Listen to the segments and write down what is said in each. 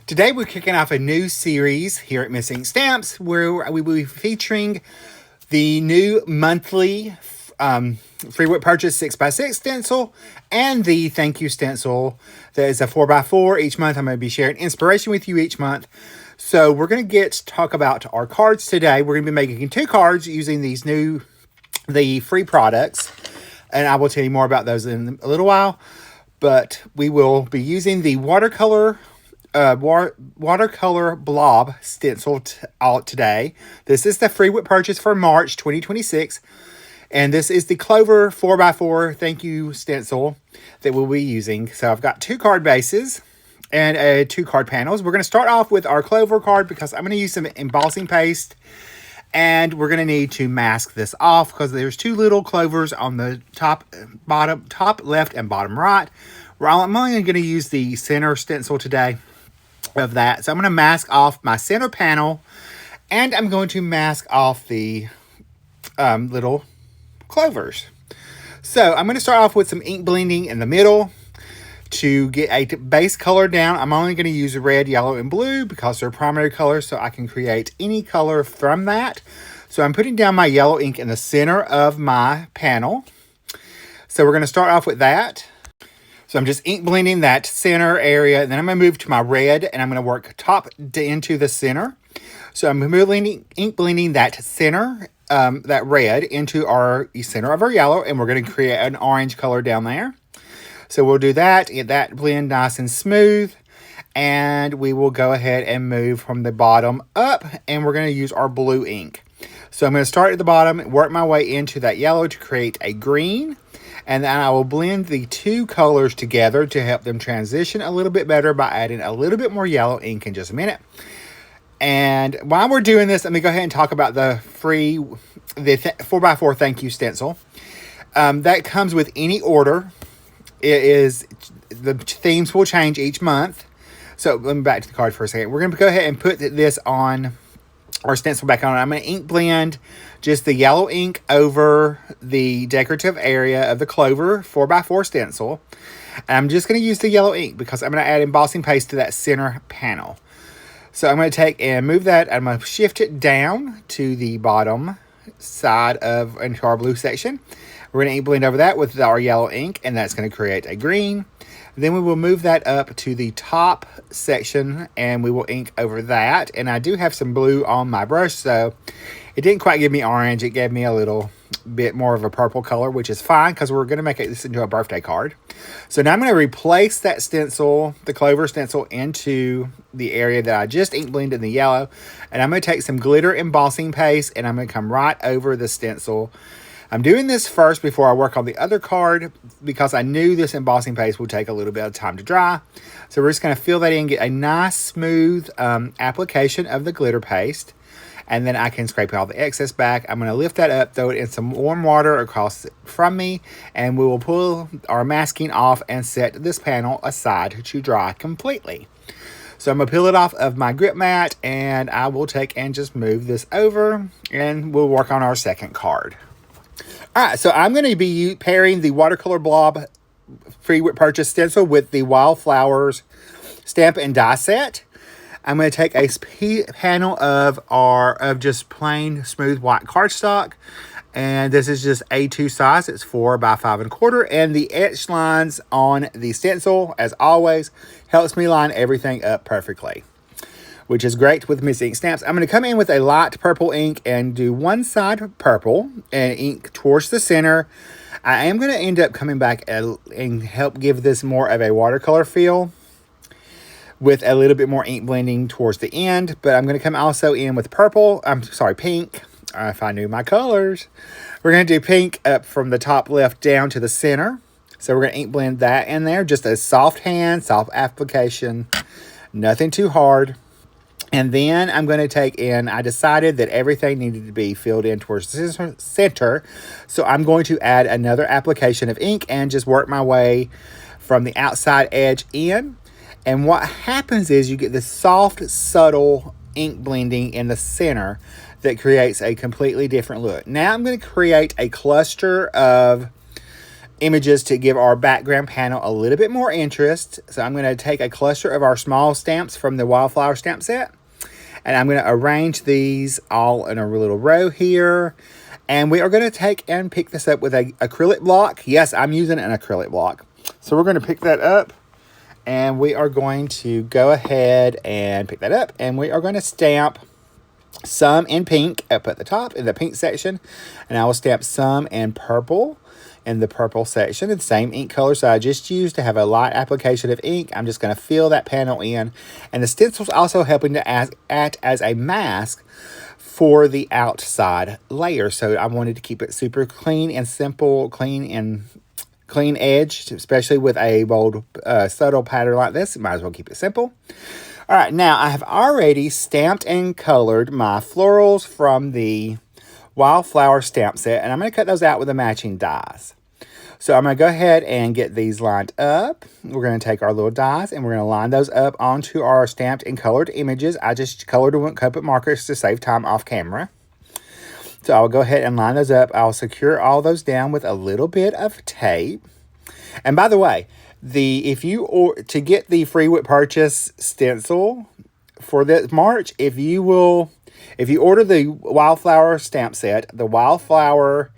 Today we're kicking off a new series here at Miss Ink Stamps where we will be featuring the new monthly free whip purchase 6x6 stencil and the Thank You stencil that is a 4x4. Each month I'm going to be sharing inspiration with you each month. So we're going to talk about our cards today. We're going to be making 2 cards using the free products, and I will tell you more about those in a little while. But we will be using the watercolor blob stencil today. This is the free whip purchase for March 2026. And this is the Clover 4x4 Thank You stencil that we'll be using. So I've got 2 card bases and 2 card panels. We're going to start off with our Clover card because I'm going to use some embossing paste. And we're going to need to mask this off because there's 2 little clovers on the top left and bottom right. I'm only going to use the center stencil today of that. So I'm going to mask off my center panel, and I'm going to mask off the little clovers. So I'm going to start off with some ink blending in the middle to get a base color down. I'm only going to use red, yellow, and blue because they're primary colors, so I can create any color from that. So I'm putting down my yellow ink in the center of my panel. So we're going to start off with that. So I'm just ink blending that center area, and then I'm going to move to my red, and I'm going to work top into the center. So I'm ink blending that center, that red, into our center of our yellow, and we're going to create an orange color down there. So we'll do that, get that blend nice and smooth, and we will go ahead and move from the bottom up, and we're going to use our blue ink. So I'm going to start at the bottom and work my way into that yellow to create a green. And then I will blend the 2 colors together to help them transition a little bit better by adding a little bit more yellow ink in just a minute. And while we're doing this, let me go ahead and talk about the 4x4 Thank You stencil. That comes with any order. The themes will change each month. So let me back to the card for a second. We're going to go ahead and put this on our stencil back on. I'm going to ink blend just the yellow ink over the decorative area of the Clover 4x4 stencil. And I'm just going to use the yellow ink because I'm going to add embossing paste to that center panel. So I'm going to take and move that. I'm going to shift it down to the bottom side into our blue section. We're going to ink blend over that with our yellow ink, and that's going to create a green. Then we will move that up to the top section, and we will ink over that. And I do have some blue on my brush, so it didn't quite give me orange. It gave me a little bit more of a purple color, which is fine because we're going to make this into a birthday card. So now I'm going to replace that stencil, the Clover stencil, into the area that I just ink blended in the yellow. And I'm going to take some glitter embossing paste, and I'm going to come right over the stencil. I'm doing this first before I work on the other card because I knew this embossing paste would take a little bit of time to dry. So we're just going to fill that in, get a nice smooth application of the glitter paste. And then I can scrape all the excess back. I'm going to lift that up, throw it in some warm water across from me, and we will pull our masking off and set this panel aside to dry completely. So I'm going to peel it off of my grip mat, and I will take and just move this over, and we'll work on our second card. All right, so I'm going to be pairing the Watercolor Blob free whip purchase stencil with the Wildflowers stamp and die set. I'm going to take a panel of just plain smooth white cardstock, and this is just A2 size. It's 4 by 5 1/4, and the etched lines on the stencil, as always, helps me line everything up perfectly, which is great with Miss Ink Stamps. I'm going to come in with a light purple ink and do one side purple and ink towards the center. I am going to end up coming back and help give this more of a watercolor feel with a little bit more ink blending towards the end. But I'm going to come also in with pink. If I knew my colors. We're going to do pink up from the top left down to the center. So we're going to ink blend that in there. Just a soft hand, soft application. Nothing too hard. And then I'm going to take in, I decided that everything needed to be filled in towards the center. So I'm going to add another application of ink and just work my way from the outside edge in. And what happens is you get this soft, subtle ink blending in the center that creates a completely different look. Now I'm going to create a cluster of images to give our background panel a little bit more interest. So I'm going to take a cluster of our small stamps from the Wildflower stamp set, and I'm going to arrange these all in a little row here. And we are going to take and pick this up with a acrylic block. Yes, I'm using an acrylic block. So we're going to pick that up, and we are going to go ahead and pick that up, and we are going to stamp some in pink up at the top in the pink section, and I will stamp some in purple in the purple section, and same ink color. So I just used to have a light application of ink. I'm just going to fill that panel in, and the stencil's also helping to act as a mask for the outside layer. So I wanted to keep it super clean and simple, clean edged, especially with a bold, subtle pattern like this. Might as well keep it simple. All right, now I have already stamped and colored my florals from the Wildflower stamp set, and I'm going to cut those out with the matching dies. So I'm going to go ahead and get these lined up. We're going to take our little dies, and we're going to line those up onto our stamped and colored images. I just colored with Copic markers to save time off camera. So I'll go ahead and line those up. I'll secure all those down with a little bit of tape. And by the way, to get the free with purchase stencil for this March, if you order the Wildflower stamp set, the Wildflower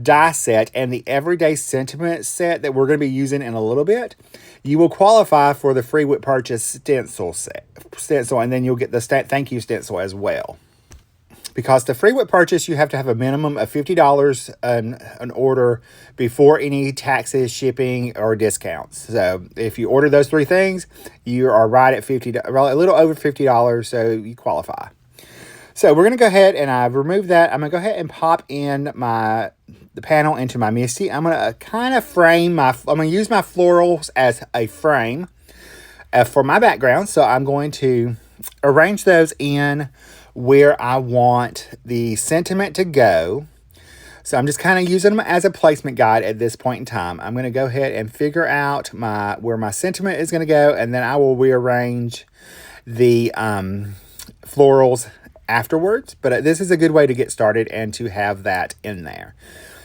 die set, and the Everyday Sentiment set that we're going to be using in a little bit, you will qualify for the free with purchase stencil, and then you'll get the Thank You stencil as well. Because the free with purchase, you have to have a minimum of $50 an order before any taxes, shipping, or discounts. So if you order those three things, you are right at a little over $50, so you qualify. So we're going to go ahead, and I've removed that. I'm going to go ahead and pop in the panel into my MISTI. I'm going to kind of frame I'm going to use my florals as a frame for my background. So I'm going to arrange those in where I want the sentiment to go. So I'm just kind of using them as a placement guide at this point in time. I'm going to go ahead and figure out where my sentiment is going to go, and then I will rearrange the florals afterwards. But this is a good way to get started and to have that in there.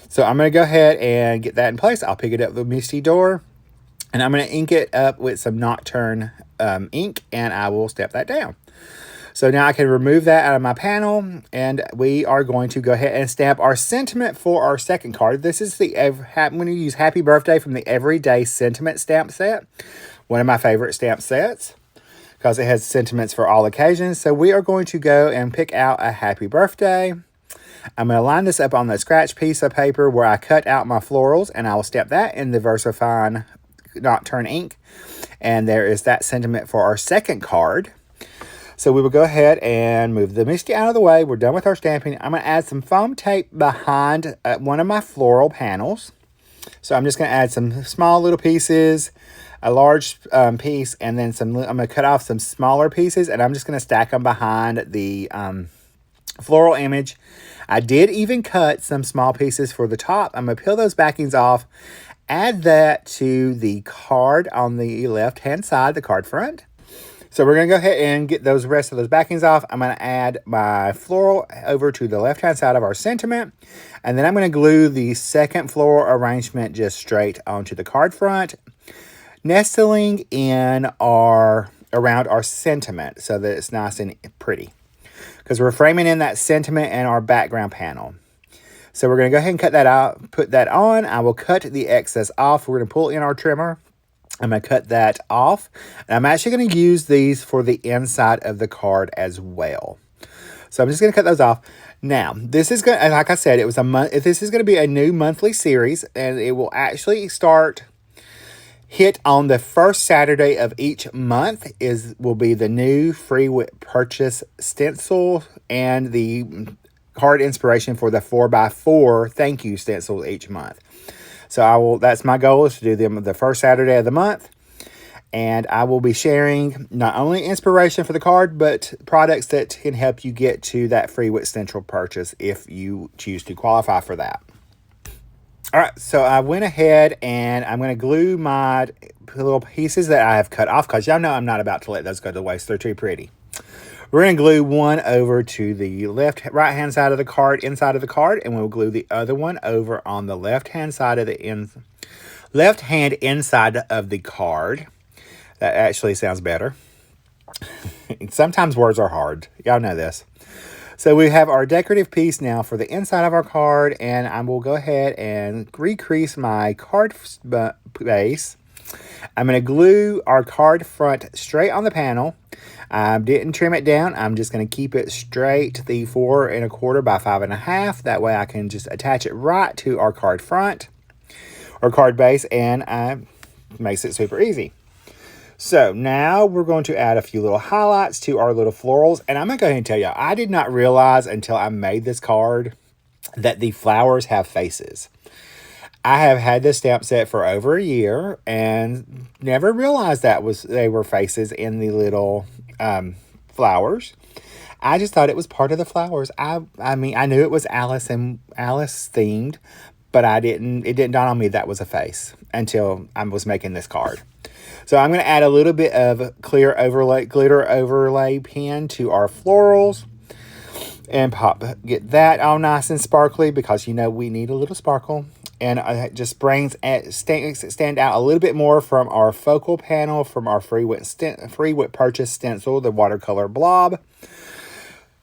So I'm going to go ahead and get that in place. I'll pick it up with the MISTI door, and I'm going to ink it up with some Nocturne ink, and I will step that down. So now I can remove that out of my panel, and we are going to go ahead and stamp our sentiment for our second card. This is I'm going to use Happy Birthday from the Everyday Sentiment stamp set, one of my favorite stamp sets, because it has sentiments for all occasions. So we are going to go and pick out a Happy Birthday. I'm going to line this up on the scratch piece of paper where I cut out my florals, and I will stamp that in the VersaFine Nocturne ink. And there is that sentiment for our second card. So we will go ahead and move the MISTI out of the way. We're done with our stamping. I'm going to add some foam tape behind one of my floral panels. So I'm just going to add some small little pieces, a large piece, and then I'm going to cut off some smaller pieces, and I'm just going to stack them behind the floral image. I did even cut some small pieces for the top. I'm going to peel those backings off, add that to the card on the left-hand side, the card front. So we're going to go ahead and get those rest of those backings off. I'm going to add my floral over to the left-hand side of our sentiment. And then I'm going to glue the second floral arrangement just straight onto the card front, nestling in around our sentiment so that it's nice and pretty. Because we're framing in that sentiment and our background panel. So we're going to go ahead and cut that out, put that on. I will cut the excess off. We're going to pull in our trimmer. I'm going to cut that off. And I'm actually going to use these for the inside of the card as well. So I'm just going to cut those off. Now, this is going to, like I said, this is going to be a new monthly series, and it will actually hit on the first Saturday of each month will be the new free with purchase stencil and the card inspiration for the 4x4 thank you stencils each month. So that's my goal, is to do them the first Saturday of the month. And I will be sharing not only inspiration for the card, but products that can help you get to that free with stencil purchase if you choose to qualify for that. All right, so I went ahead and I'm going to glue my little pieces that I have cut off, because y'all know I'm not about to let those go to waste. They're too pretty. We're going to glue one over to the right-hand side of the card, inside of the card, and we'll glue the other one over on the left-hand side of the left hand inside of the card. That actually sounds better. Sometimes words are hard. Y'all know this. So we have our decorative piece now for the inside of our card, and I will go ahead and recrease my card base. I'm going to glue our card front straight on the panel. I didn't trim it down. I'm just going to keep it straight, the 4 1/4 by 5 1/2. That way I can just attach it right to our card front or card base, and makes it super easy. So now we're going to add a few little highlights to our little florals. And I'm going to go ahead and tell you, I did not realize until I made this card that the flowers have faces. I have had this stamp set for over a year and never realized they were faces in the little flowers. I just thought it was part of the flowers. I mean, I knew it was Alice themed, but it didn't dawn on me that was a face until I was making this card. So I'm going to add a little bit of glitter overlay pen to our florals and get that all nice and sparkly because we need a little sparkle. And it just stand out a little bit more from our focal panel from our free whip purchase stencil, the watercolor blob.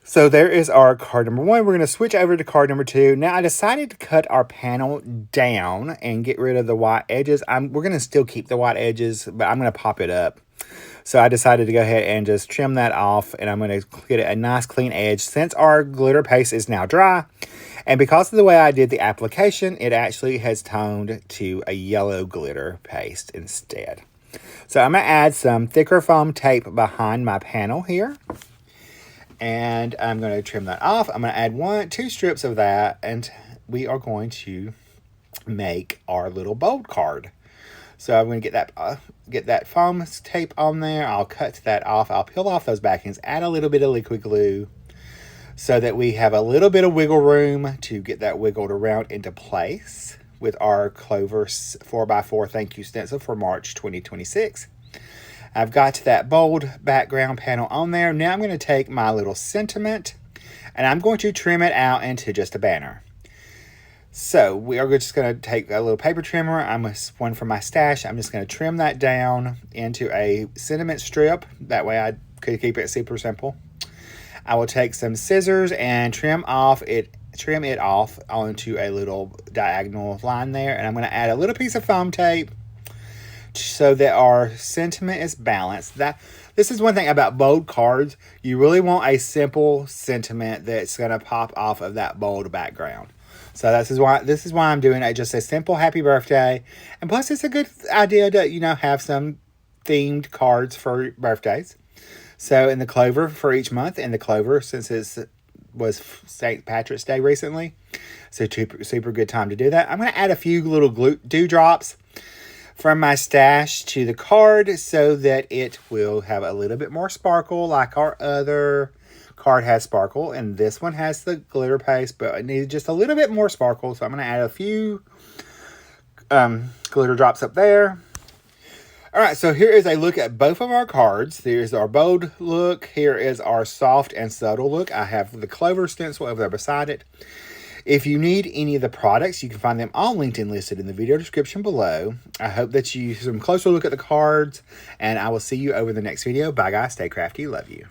So there is our card number 1. We're going to switch over to card number 2. Now, I decided to cut our panel down and get rid of the white edges. We're going to still keep the white edges, but I'm going to pop it up. So I decided to go ahead and just trim that off, and I'm going to get a nice clean edge since our glitter paste is now dry. And because of the way I did the application, it actually has toned to a yellow glitter paste instead. So I'm going to add some thicker foam tape behind my panel here. And I'm going to trim that off. I'm going to add 2 strips of that, and we are going to make our little bold card. So I'm going to get that foam tape on there. I'll cut that off. I'll peel off those backings, add a little bit of liquid glue so that we have a little bit of wiggle room to get that wiggled around into place with our Clover 4x4 Thank You Stencil for March 2026. I've got that bold background panel on there. Now I'm going to take my little sentiment and I'm going to trim it out into just a banner. So we are just going to take a little paper trimmer. One from my stash. I'm just going to trim that down into a sentiment strip. That way I could keep it super simple. I will take some scissors and trim it off onto a little diagonal line there. And I'm going to add a little piece of foam tape so that our sentiment is balanced. This is one thing about bold cards. You really want a simple sentiment that's going to pop off of that bold background. So this is why I'm doing it. Just a simple happy birthday. And plus it's a good idea to, have some themed cards for birthdays. So in the Clover for each month, and the Clover since it was St. Patrick's Day recently. So super good time to do that. I'm going to add a few little dewdrops from my stash to the card so that it will have a little bit more sparkle like our other card has sparkle, and this one has the glitter paste, but it needs just a little bit more sparkle. So I'm going to add a few glitter drops up there. All right, so here is a look at both of our cards. Here's our bold look. Here is our soft and subtle look. I have the Clover stencil over there beside it. If you need any of the products, you can find them all linked and listed in the video description below. I hope that you have some closer look at the cards, and I will see you over the next video. Bye, guys. Stay crafty. Love you.